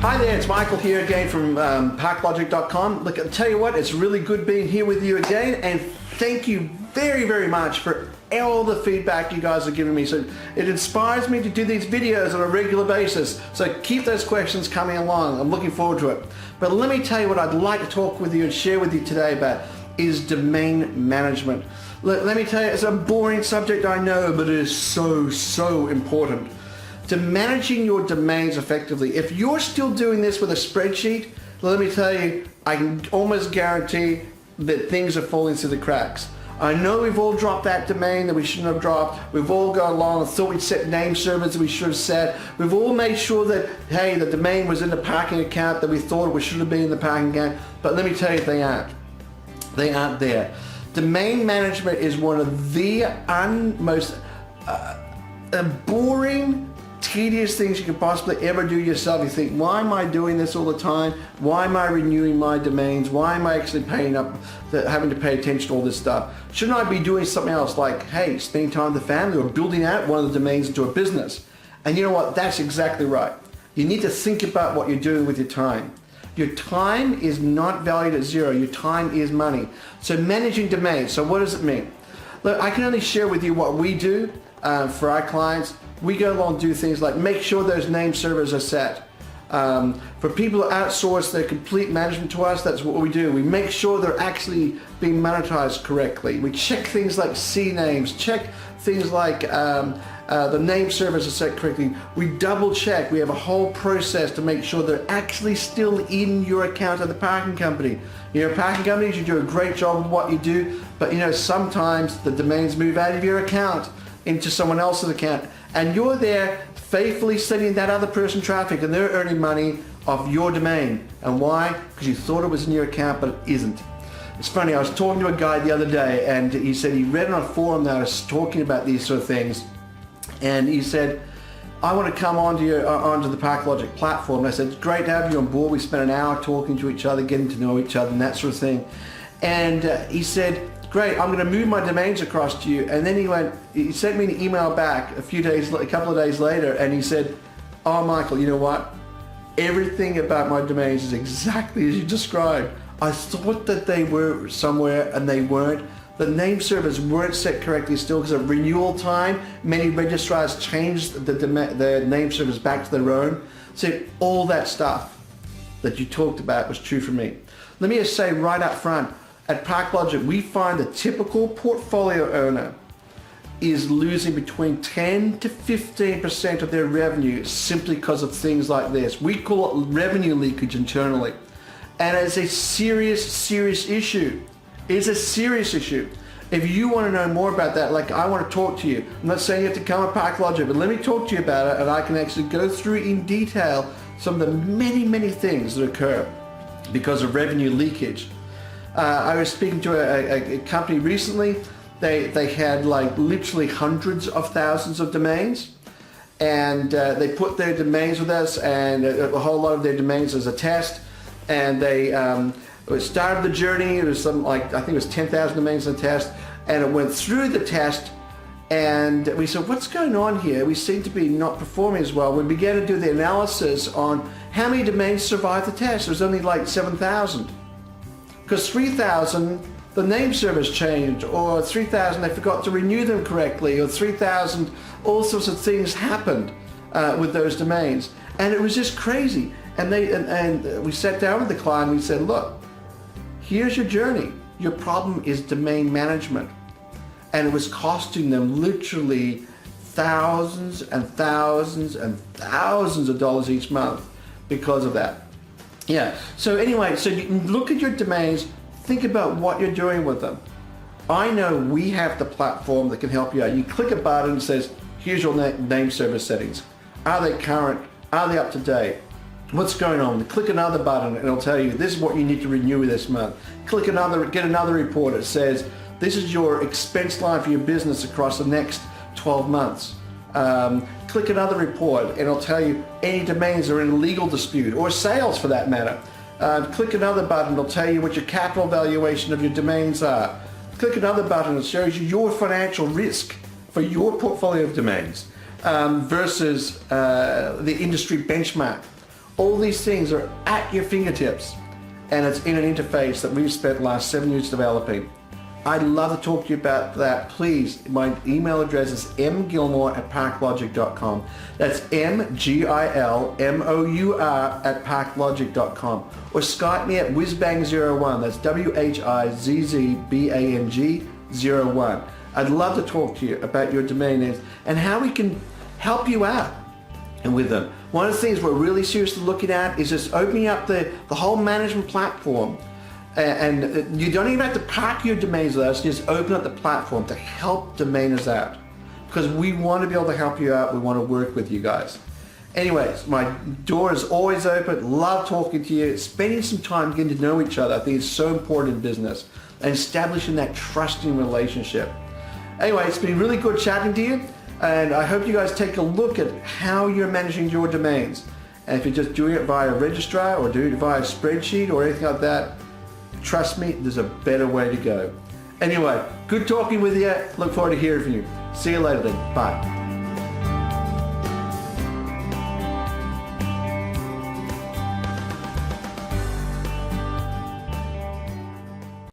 Hi there, it's Michael here again from ParkLogic.com. Look, I'll tell you what, it's really good being here with you again, and thank you very, very much for all the feedback you guys are giving me. So it inspires me to do these videos on a regular basis. So keep those questions coming along. I'm looking forward to it. But let me tell you what I'd like to talk with you and share with you today about is domain management. Let me tell you, it's a boring subject, I know, but it is so important. To managing your domains effectively. If you're still doing this with a spreadsheet, let me tell you, I can almost guarantee that things are falling through the cracks. I know we've all dropped that domain that we shouldn't have dropped. We've all gone along and thought we'd set name servers that we should have set. We've all made sure that, hey, the domain was in the parking account that we thought it should have been in the parking account. But let me tell you, they aren't. They aren't there. Domain management is one of the most boring, tedious things you could possibly ever do yourself. You think, why am I doing this all the time? Why am I renewing my domains? Why am I actually having to pay attention to all this stuff? Shouldn't I be doing something else like, hey, spending time with the family or building out one of the domains into a business? And you know what? That's exactly right. You need to think about what you're doing with your time. Your time is not valued at zero. Your time is money. So managing domains. So what does it mean? Look, I can only share with you what we do for our clients. We go along and do things like make sure those name servers are set. For people who outsource their complete management to us, that's what we do. We make sure they're actually being monetized correctly. We check things like CNAMEs, check things like the name servers are set correctly. We double check. We have a whole process to make sure they're actually still in your account at the parking company. You know, parking companies, you do a great job with what you do, but you know, sometimes the domains move out of your account into someone else's account, and you're there faithfully sending that other person traffic, and they're earning money off your domain. And why? Because you thought it was in your account, but it isn't. It's funny, I was talking to a guy the other day, and he said he read on a forum that I was talking about these sort of things, and he said, I want to come onto the ParkLogic platform. And I said, it's great to have you on board. We spent an hour talking to each other, getting to know each other and that sort of thing. And he said, great, I'm going to move my domains across to you. And then he sent me an email back a couple of days later, and he said, oh, Michael, you know what? Everything about my domains is exactly as you described. I thought that they were somewhere and they weren't. The name servers weren't set correctly still because of renewal time. Many registrars changed the name servers back to their own. So all that stuff that you talked about was true for me. Let me just say right up front, at ParkLogic, we find the typical portfolio owner is losing between 10 to 15% of their revenue simply because of things like this. We call it revenue leakage internally. And it's a serious issue. It's a serious issue. If you want to know more about that, like I want to talk to you. I'm not saying you have to come to ParkLogic, but let me talk to you about it, and I can actually go through in detail some of the many things that occur because of revenue leakage. I was speaking to a company recently. They had like literally hundreds of thousands of domains, and they put their domains with us, and a whole lot of their domains as a test, and they started the journey. It was something like, I think it was 10,000 domains in the test, and it went through the test, and we said, what's going on here? We seem to be not performing as well. We began to do the analysis on how many domains survived the test. There was only like 7,000. Because 3,000, the name servers changed, or 3,000, they forgot to renew them correctly, or 3,000, all sorts of things happened with those domains. And it was just crazy. And we sat down with the client and we said, look, here's your journey. Your problem is domain management. And it was costing them literally thousands and thousands and thousands of dollars each month because of that. Yeah, so anyway, so you can look at your domains, think about what you're doing with them. I know we have the platform that can help you out. You click a button and says, here's your name server settings. Are they current? Are they up to date? What's going on? Click another button and it'll tell you this is what you need to renew this month. Click another, get another report. It says this is your expense line for your business across the next 12 months. Click another report and it'll tell you any domains are in a legal dispute, or sales for that matter. Click another button, it'll tell you what your capital valuation of your domains are. Click another button, it shows you your financial risk for your portfolio of domains versus the industry benchmark. All these things are at your fingertips, and it's in an interface that we've spent the last 7 years developing. I'd love to talk to you about that. Please, my email address is mgilmour@parklogic.com. That's mgilmour@parklogic.com. Or Skype me at whizzbang01. That's WHIZZBANG01. I'd love to talk to you about your domain names and how we can help you out and with them. One of the things we're really seriously looking at is just opening up the whole management platform. And you don't even have to park your domains with us, just open up the platform to help domainers out. Because we want to be able to help you out, we want to work with you guys. Anyways, my door is always open, love talking to you, spending some time getting to know each other. I think it's so important in business, and establishing that trusting relationship. Anyway, it's been really good chatting to you, and I hope you guys take a look at how you're managing your domains. And if you're just doing it via a registrar or doing it via a spreadsheet or anything like that, trust me, there's a better way to go. Anyway, good talking with you. Look forward to hearing from you. See you later then. Bye.